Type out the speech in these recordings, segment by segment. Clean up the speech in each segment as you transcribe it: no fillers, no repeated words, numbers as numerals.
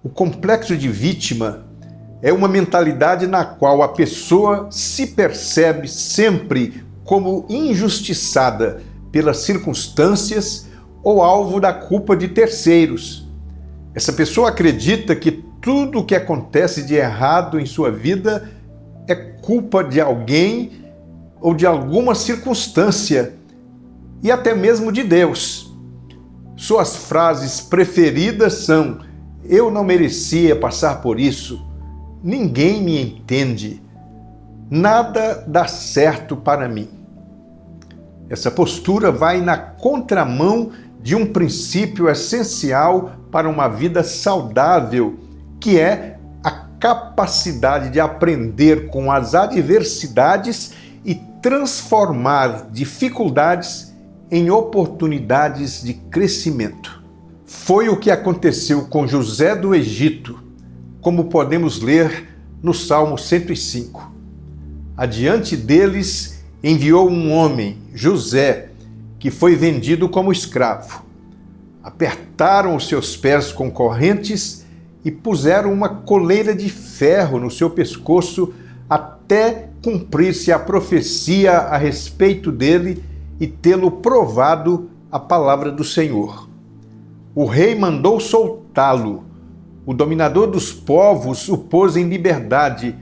O complexo de vítima é uma mentalidade na qual a pessoa se percebe sempre como injustiçada pelas circunstâncias ou alvo da culpa de terceiros. Essa pessoa acredita que tudo o que acontece de errado em sua vida é culpa de alguém ou de alguma circunstância e até mesmo de Deus. Suas frases preferidas são: eu não merecia passar por isso, ninguém me entende, nada dá certo para mim. Essa postura vai na contramão de um princípio essencial para uma vida saudável, que é a capacidade de aprender com as adversidades e transformar dificuldades em oportunidades de crescimento. Foi o que aconteceu com José do Egito, como podemos ler no Salmo 105. Adiante deles enviou um homem, José, que foi vendido como escravo. Apertaram os seus pés com correntes e puseram uma coleira de ferro no seu pescoço até cumprir-se a profecia a respeito dele e tê-lo provado a palavra do Senhor. O rei mandou soltá-lo. O dominador dos povos o pôs em liberdade,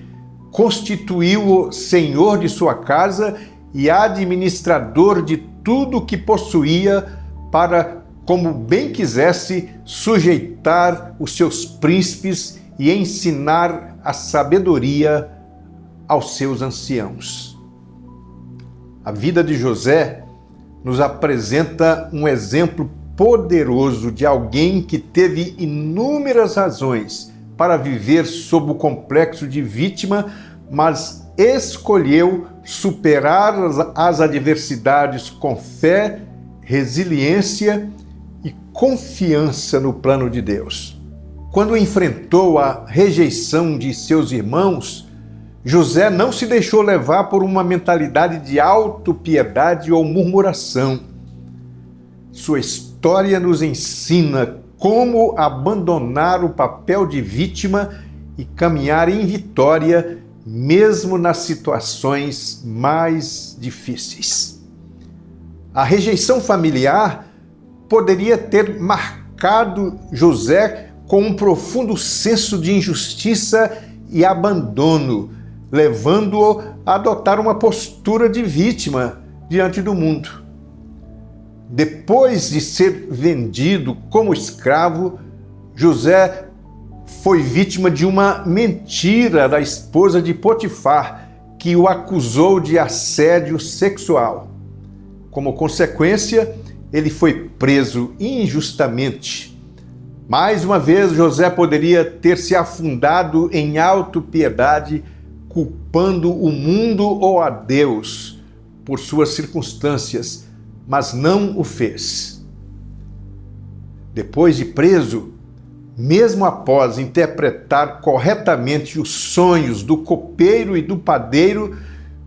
constituiu-o senhor de sua casa e administrador de tudo o que possuía para, como bem quisesse, sujeitar os seus príncipes e ensinar a sabedoria aos seus anciãos. A vida de José nos apresenta um exemplo poderoso de alguém que teve inúmeras razões para viver sob o complexo de vítima, mas escolheu superar as adversidades com fé, resiliência e confiança no plano de Deus. Quando enfrentou a rejeição de seus irmãos, José não se deixou levar por uma mentalidade de autopiedade ou murmuração. Sua história nos ensina como abandonar o papel de vítima e caminhar em vitória, mesmo nas situações mais difíceis. A rejeição familiar poderia ter marcado José com um profundo senso de injustiça e abandono, levando-o a adotar uma postura de vítima diante do mundo. Depois de ser vendido como escravo, José foi vítima de uma mentira da esposa de Potifar, que o acusou de assédio sexual. Como consequência, ele foi preso injustamente. Mais uma vez, José poderia ter se afundado em autopiedade, culpando o mundo ou a Deus por suas circunstâncias, mas não o fez. Depois de preso, mesmo após interpretar corretamente os sonhos do copeiro e do padeiro,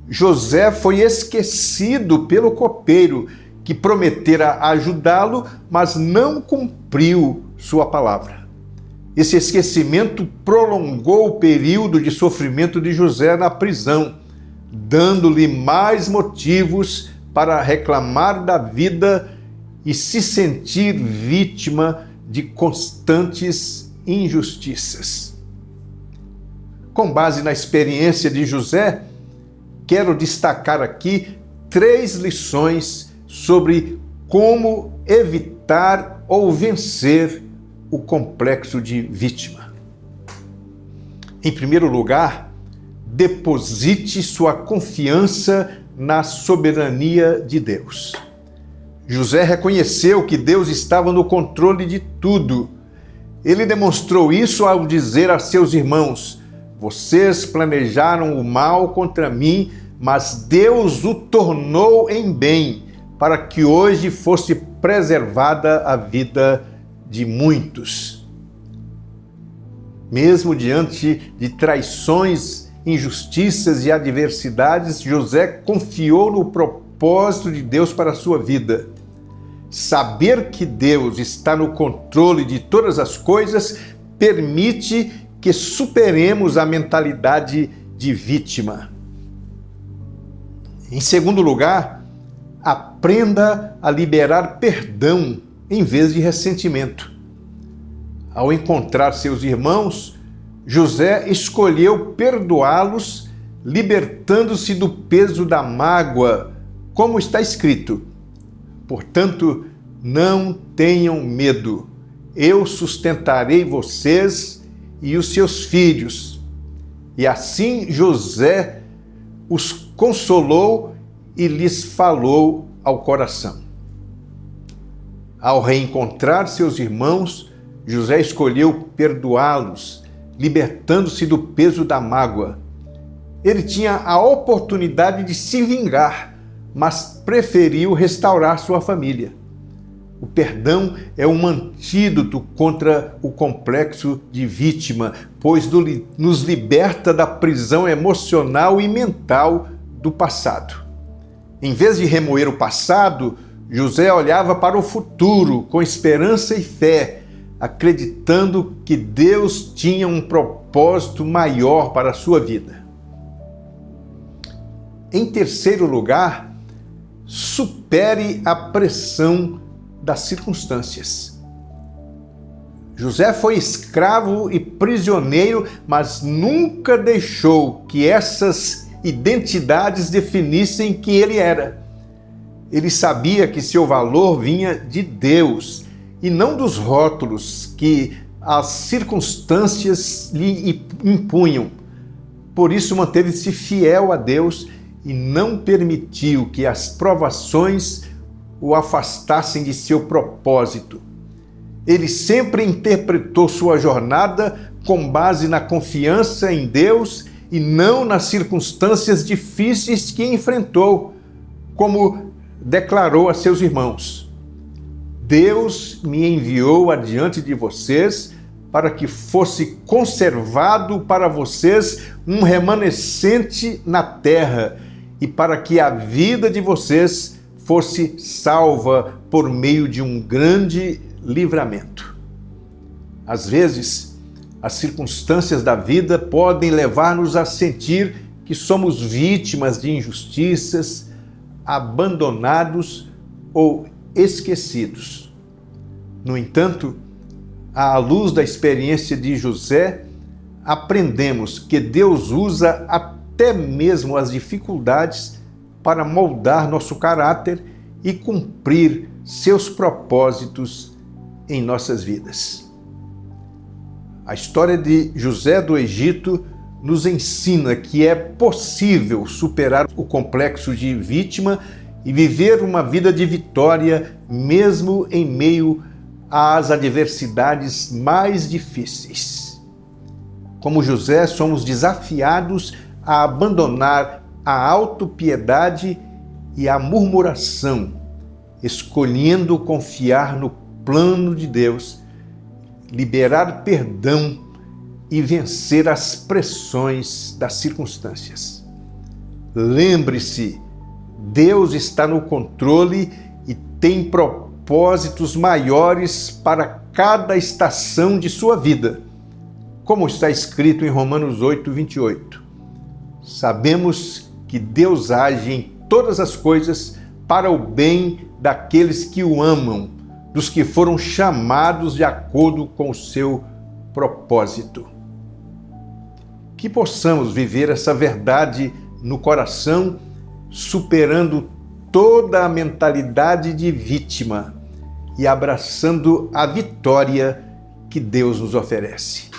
José foi esquecido pelo copeiro, que prometera ajudá-lo, mas não cumpriu sua palavra. Esse esquecimento prolongou o período de sofrimento de José na prisão, dando-lhe mais motivos para reclamar da vida e se sentir vítima de constantes injustiças. Com base na experiência de José, quero destacar aqui 3 lições sobre como evitar ou vencer o complexo de vítima. Em primeiro lugar, deposite sua confiança na soberania de Deus. José reconheceu que Deus estava no controle de tudo. Ele demonstrou isso ao dizer a seus irmãos: vocês planejaram o mal contra mim, mas Deus o tornou em bem, para que hoje fosse preservada a vida de muitos. Mesmo diante de traições, injustiças e adversidades, José confiou no propósito de Deus para a sua vida. Saber que Deus está no controle de todas as coisas permite que superemos a mentalidade de vítima. Em segundo lugar, aprenda a liberar perdão em vez de ressentimento. Ao encontrar seus irmãos, José escolheu perdoá-los, libertando-se do peso da mágoa, como está escrito: portanto, não tenham medo, eu sustentarei vocês e os seus filhos. E assim José os consolou e lhes falou ao coração. Ao reencontrar seus irmãos, José escolheu perdoá-los, libertando-se do peso da mágoa. Ele tinha a oportunidade de se vingar, mas preferiu restaurar sua família. O perdão é um antídoto contra o complexo de vítima, pois nos liberta da prisão emocional e mental do passado. Em vez de remoer o passado, José olhava para o futuro com esperança e fé, acreditando que Deus tinha um propósito maior para a sua vida. Em terceiro lugar, supere a pressão das circunstâncias. José foi escravo e prisioneiro, mas nunca deixou que essas identidades definissem quem ele era. Ele sabia que seu valor vinha de Deus e não dos rótulos que as circunstâncias lhe impunham. Por isso manteve-se fiel a Deus e não permitiu que as provações o afastassem de seu propósito. Ele sempre interpretou sua jornada com base na confiança em Deus e não nas circunstâncias difíceis que enfrentou, como declarou a seus irmãos: Deus me enviou adiante de vocês para que fosse conservado para vocês um remanescente na terra e para que a vida de vocês fosse salva por meio de um grande livramento. Às vezes, as circunstâncias da vida podem levar-nos a sentir que somos vítimas de injustiças, abandonados ou esquecidos. No entanto, à luz da experiência de José, aprendemos que Deus usa até mesmo as dificuldades para moldar nosso caráter e cumprir seus propósitos em nossas vidas. A história de José do Egito nos ensina que é possível superar o complexo de vítima e viver uma vida de vitória mesmo em meio às adversidades mais difíceis. Como José, somos desafiados a abandonar a autopiedade e a murmuração, escolhendo confiar no plano de Deus, liberar perdão e vencer as pressões das circunstâncias. Lembre-se, Deus está no controle e tem propósitos maiores para cada estação de sua vida, como está escrito em Romanos 8:28. Sabemos que Deus age em todas as coisas para o bem daqueles que o amam, dos que foram chamados de acordo com o seu propósito. Que possamos viver essa verdade no coração, superando toda a mentalidade de vítima e abraçando a vitória que Deus nos oferece.